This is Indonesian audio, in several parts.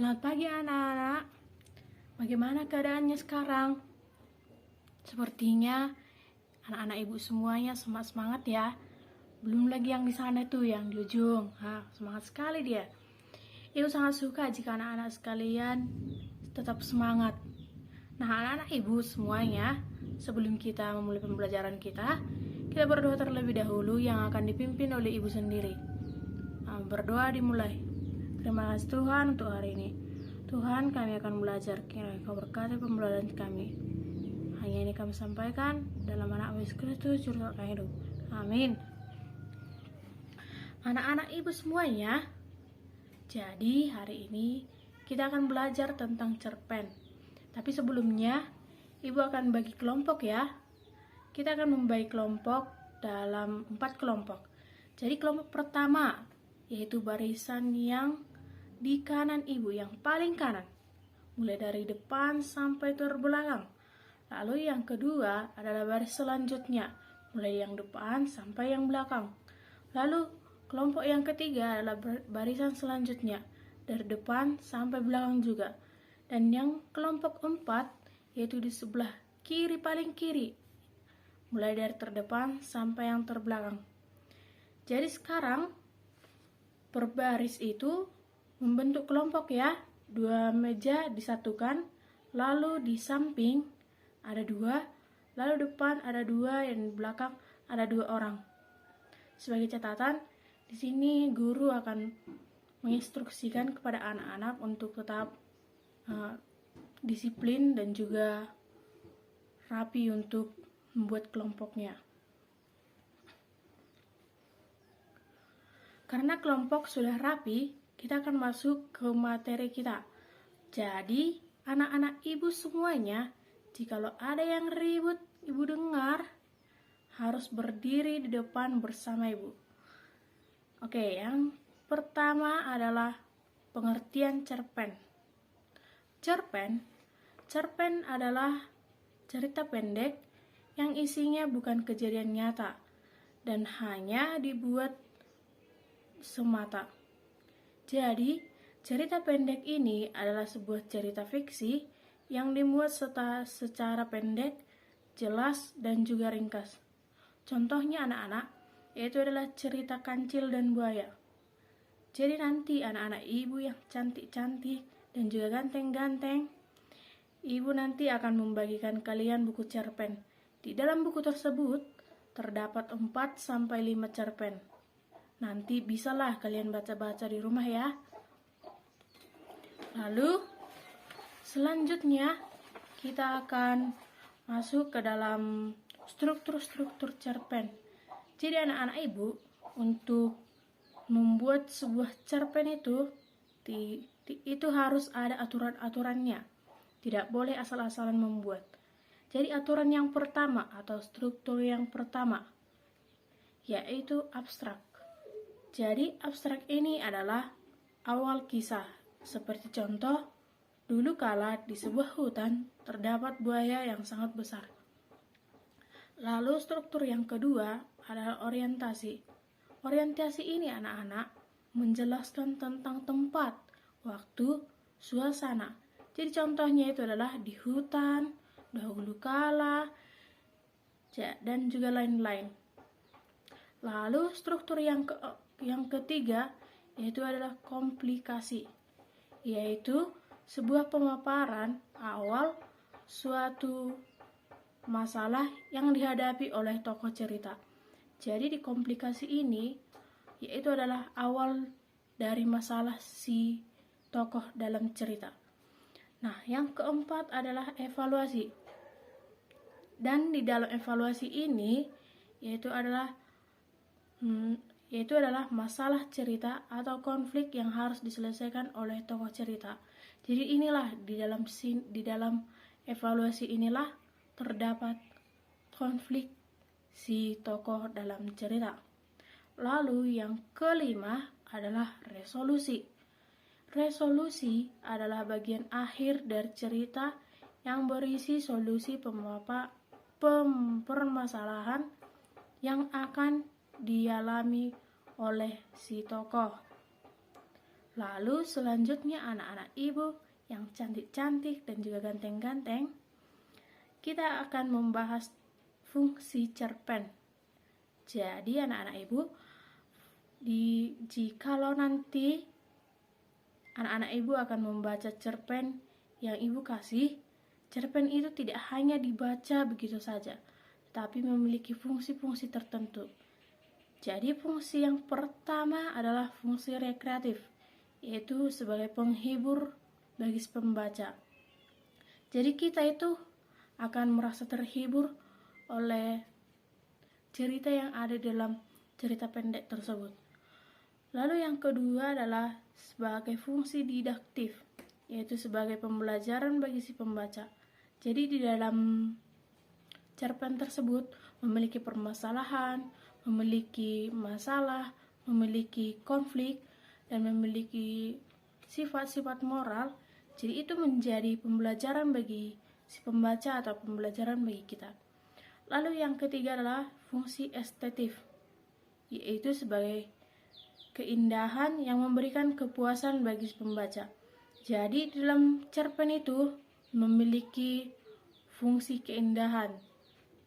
Selamat pagi anak-anak. Bagaimana keadaannya sekarang? Sepertinya anak-anak ibu semuanya semangat ya. Belum lagi yang di sana tuh, yang di ujung. Semangat sekali dia. Ibu sangat suka jika anak-anak sekalian tetap semangat. Nah, anak-anak ibu semuanya, sebelum kita memulai pembelajaran kita berdoa terlebih dahulu yang akan dipimpin oleh ibu sendiri. Berdoa dimulai. Terima kasih Tuhan untuk hari ini. Tuhan, kami akan belajar, kiranya Kau berkati pembelajaran kami. Hanya ini kami sampaikan dalam nama Yesus Kristus, Juru Selamat kami hidup. Amin. Anak-anak ibu semuanya, jadi hari ini kita akan belajar tentang cerpen. Tapi sebelumnya, ibu akan bagi kelompok ya. Kita akan membagi kelompok dalam 4 kelompok. Jadi kelompok pertama, yaitu barisan yang di kanan ibu, yang paling kanan, mulai dari depan sampai terbelakang. Lalu yang kedua adalah baris selanjutnya, mulai yang depan sampai yang belakang. Lalu kelompok yang ketiga adalah barisan selanjutnya, dari depan sampai belakang juga. Dan yang kelompok 4 yaitu di sebelah kiri, paling kiri, mulai dari terdepan sampai yang terbelakang. Jadi sekarang per baris itu membentuk kelompok ya. 2 meja disatukan, lalu di samping ada 2, lalu depan ada 2, dan di belakang ada 2 orang. Sebagai catatan, di sini guru akan menginstruksikan kepada anak-anak untuk tetap disiplin dan juga rapi untuk membuat kelompoknya. Karena kelompok sudah rapi, kita akan masuk ke materi kita. Jadi, anak-anak ibu semuanya, jikalau ada yang ribut ibu dengar, harus berdiri di depan bersama ibu. Oke, yang pertama adalah pengertian cerpen. Cerpen adalah cerita pendek yang isinya bukan kejadian nyata dan hanya dibuat semata. Jadi, cerita pendek ini adalah sebuah cerita fiksi yang dimuat secara pendek, jelas, dan juga ringkas. Contohnya anak-anak, yaitu adalah cerita Kancil dan Buaya. Jadi nanti anak-anak ibu yang cantik-cantik dan juga ganteng-ganteng, ibu nanti akan membagikan kalian buku cerpen. Di dalam buku tersebut terdapat 4-5 cerpen. Nanti bisalah kalian baca-baca di rumah ya. Lalu selanjutnya kita akan masuk ke dalam struktur cerpen. Jadi anak-anak ibu, untuk membuat sebuah cerpen itu harus ada aturan-aturannya. Tidak boleh asal-asalan membuat. Jadi aturan yang pertama atau struktur yang pertama yaitu abstrak. Jadi abstrak ini adalah awal kisah. Seperti contoh, dulu kala di sebuah hutan terdapat buaya yang sangat besar. Lalu struktur yang kedua adalah orientasi. Orientasi ini anak-anak menjelaskan tentang tempat, waktu, suasana. Jadi contohnya itu adalah di hutan, dahulu kala, dan juga lain-lain. Lalu struktur yang ketiga yaitu adalah komplikasi, yaitu sebuah pemaparan awal suatu masalah yang dihadapi oleh tokoh cerita. Jadi di komplikasi ini yaitu adalah awal dari masalah si tokoh dalam cerita. Nah, yang keempat adalah evaluasi. Dan di dalam evaluasi ini yaitu adalah masalah cerita atau konflik yang harus diselesaikan oleh tokoh cerita. Jadi inilah di dalam evaluasi inilah terdapat konflik si tokoh dalam cerita. Lalu yang kelima adalah resolusi. Resolusi adalah bagian akhir dari cerita yang berisi solusi permasalahan yang akan dialami oleh si tokoh. Lalu selanjutnya anak-anak ibu yang cantik-cantik dan juga ganteng-ganteng, kita akan membahas fungsi cerpen. Jadi anak-anak ibu, jikalau nanti anak-anak ibu akan membaca cerpen yang ibu kasih, cerpen itu tidak hanya dibaca begitu saja, tapi memiliki fungsi-fungsi tertentu. Jadi fungsi yang pertama adalah fungsi rekreatif, yaitu sebagai penghibur bagi si pembaca. Jadi kita itu akan merasa terhibur oleh cerita yang ada dalam cerita pendek tersebut. Lalu yang kedua adalah sebagai fungsi didaktif, yaitu sebagai pembelajaran bagi si pembaca. Jadi di dalam cerpen tersebut memiliki permasalahan, memiliki masalah, memiliki konflik, dan memiliki sifat-sifat moral. Jadi itu menjadi pembelajaran bagi si pembaca atau pembelajaran bagi kita. Lalu yang ketiga adalah fungsi estetif, yaitu sebagai keindahan yang memberikan kepuasan bagi si pembaca. Jadi dalam cerpen itu memiliki fungsi keindahan.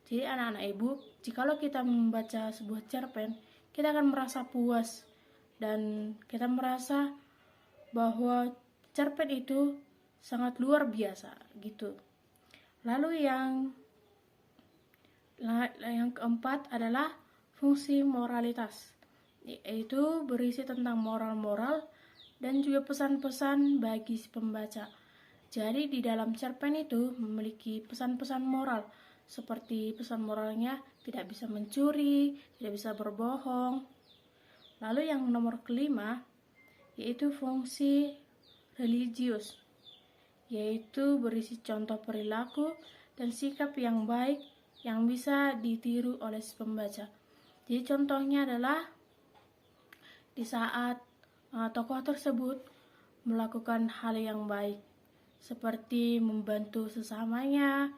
Jadi anak-anak ibu, jikalau kita membaca sebuah cerpen, kita akan merasa puas dan kita merasa bahwa cerpen itu sangat luar biasa gitu. Lalu yang keempat adalah fungsi moralitas, yaitu berisi tentang moral-moral dan juga pesan-pesan bagi si pembaca. Jadi di dalam cerpen itu memiliki pesan-pesan moral, seperti pesan moralnya tidak bisa mencuri, tidak bisa berbohong. Lalu yang nomor kelima yaitu fungsi religius, yaitu berisi contoh perilaku dan sikap yang baik yang bisa ditiru oleh si pembaca. Jadi contohnya adalah di saat tokoh tersebut melakukan hal yang baik, seperti membantu sesamanya,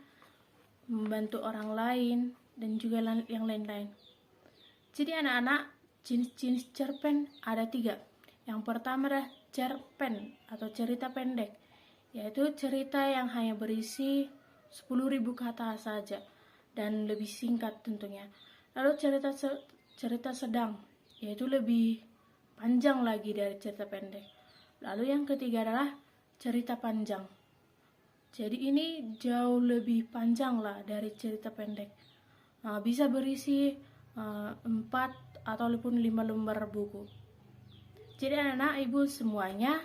membantu orang lain, dan juga yang lain-lain. Jadi anak-anak, jenis-jenis cerpen ada 3. Yang pertama adalah cerpen atau cerita pendek, yaitu cerita yang hanya berisi 10.000 kata saja dan lebih singkat tentunya. Lalu cerita sedang, yaitu lebih panjang lagi dari cerita pendek. Lalu yang ketiga adalah cerita panjang. Jadi ini jauh lebih panjang lah dari cerita pendek. Bisa berisi 4 ataupun 5 lembar buku. Jadi anak-anak ibu semuanya,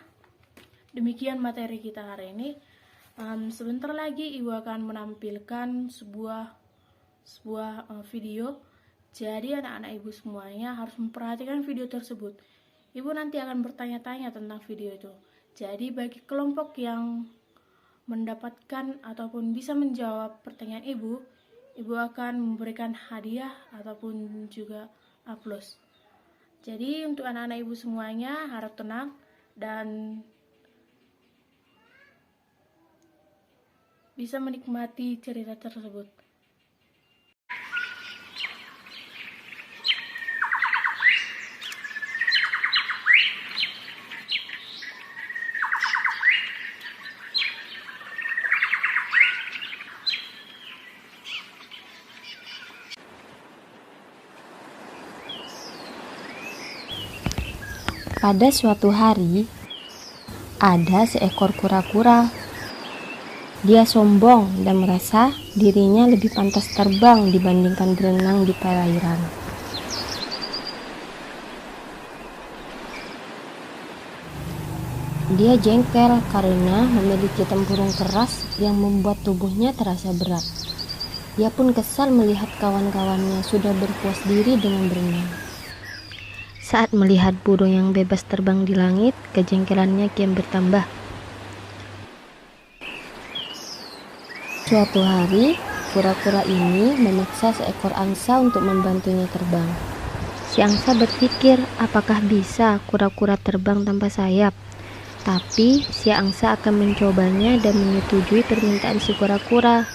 demikian materi kita hari ini. Sebentar lagi ibu akan menampilkan sebuah video. Jadi anak-anak ibu semuanya harus memperhatikan video tersebut. Ibu nanti akan bertanya-tanya tentang video itu. Jadi bagi kelompok yang mendapatkan ataupun bisa menjawab pertanyaan ibu akan memberikan hadiah ataupun juga aplaus. Jadi untuk anak-anak ibu semuanya harap tenang dan bisa menikmati cerita tersebut. Pada suatu hari, ada seekor kura-kura. Dia sombong dan merasa dirinya lebih pantas terbang dibandingkan berenang di perairan. Dia jengkel karena memiliki tempurung keras yang membuat tubuhnya terasa berat. Dia pun kesal melihat kawan-kawannya sudah berpuas diri dengan berenang. Saat melihat burung yang bebas terbang di langit, kejengkelannya kian bertambah. Suatu hari, kura-kura ini memaksa seekor angsa untuk membantunya terbang. Si angsa berpikir, apakah bisa kura-kura terbang tanpa sayap? Tapi si angsa akan mencobanya dan menyetujui permintaan si kura-kura.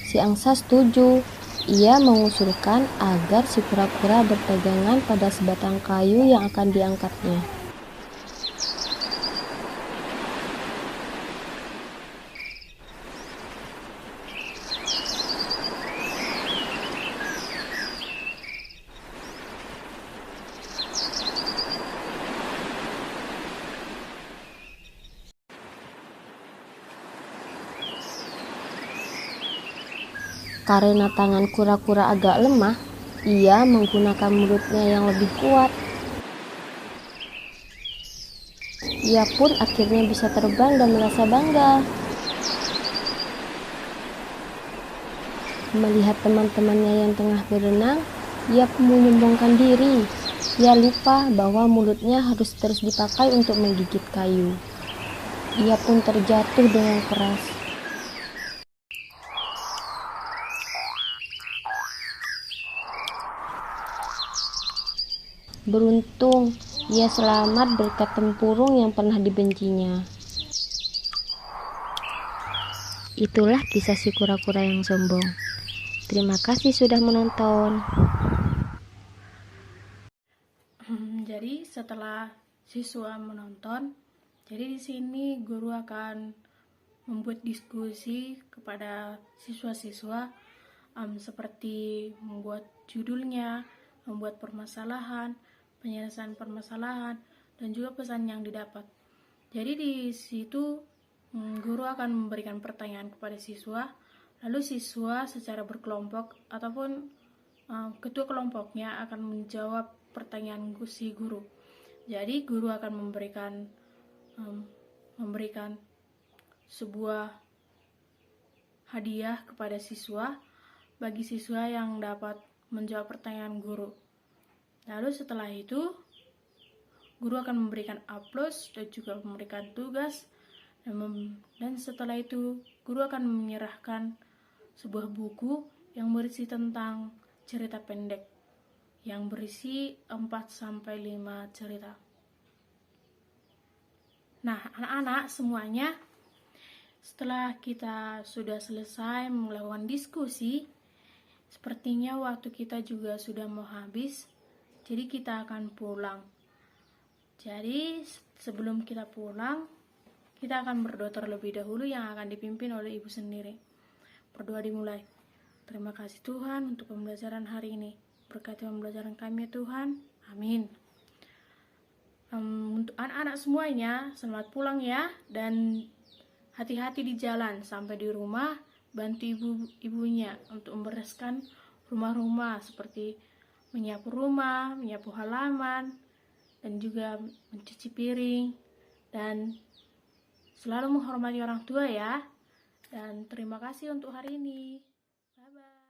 Si angsa setuju. Ia mengusulkan agar si kura-kura berpegangan pada sebatang kayu yang akan diangkatnya. Karena tangan kura-kura agak lemah, ia menggunakan mulutnya yang lebih kuat. Ia pun akhirnya bisa terbang dan merasa bangga. Melihat teman-temannya yang tengah berenang, ia pun menyombongkan diri. Ia lupa bahwa mulutnya harus terus dipakai untuk menggigit kayu. Ia pun terjatuh dengan keras. Beruntung, ia selamat berkat tempurung yang pernah dibencinya. Itulah kisah si kura-kura yang sombong. Terima kasih sudah menonton. Jadi setelah siswa menonton, jadi di sini guru akan membuat diskusi kepada siswa-siswa seperti membuat judulnya, membuat permasalahan, penyelesaian permasalahan, dan juga pesan yang didapat. Jadi di situ guru akan memberikan pertanyaan kepada siswa, lalu siswa secara berkelompok ataupun ketua kelompoknya akan menjawab pertanyaan si guru. Jadi guru akan memberikan sebuah hadiah kepada siswa bagi siswa yang dapat menjawab pertanyaan guru. Lalu setelah itu guru akan memberikan aplaus dan juga memberikan tugas, dan setelah itu guru akan menyerahkan sebuah buku yang berisi tentang cerita pendek yang berisi 4-5 cerita. Nah, anak-anak semuanya, setelah kita sudah selesai melakukan diskusi, sepertinya waktu kita juga sudah mau habis, jadi kita akan pulang. Jadi sebelum kita pulang, kita akan berdoa terlebih dahulu yang akan dipimpin oleh ibu sendiri. Berdoa dimulai. Terima kasih Tuhan untuk pembelajaran hari ini. Berkati pembelajaran kami ya Tuhan. Amin. Untuk anak-anak semuanya, selamat pulang ya, dan hati-hati di jalan. Sampai di rumah, bantu ibu-ibunya untuk membereskan rumah-rumah, seperti menyapu rumah, menyapu halaman, dan juga mencuci piring, dan selalu menghormati orang tua ya. Dan terima kasih untuk hari ini. Bye-bye.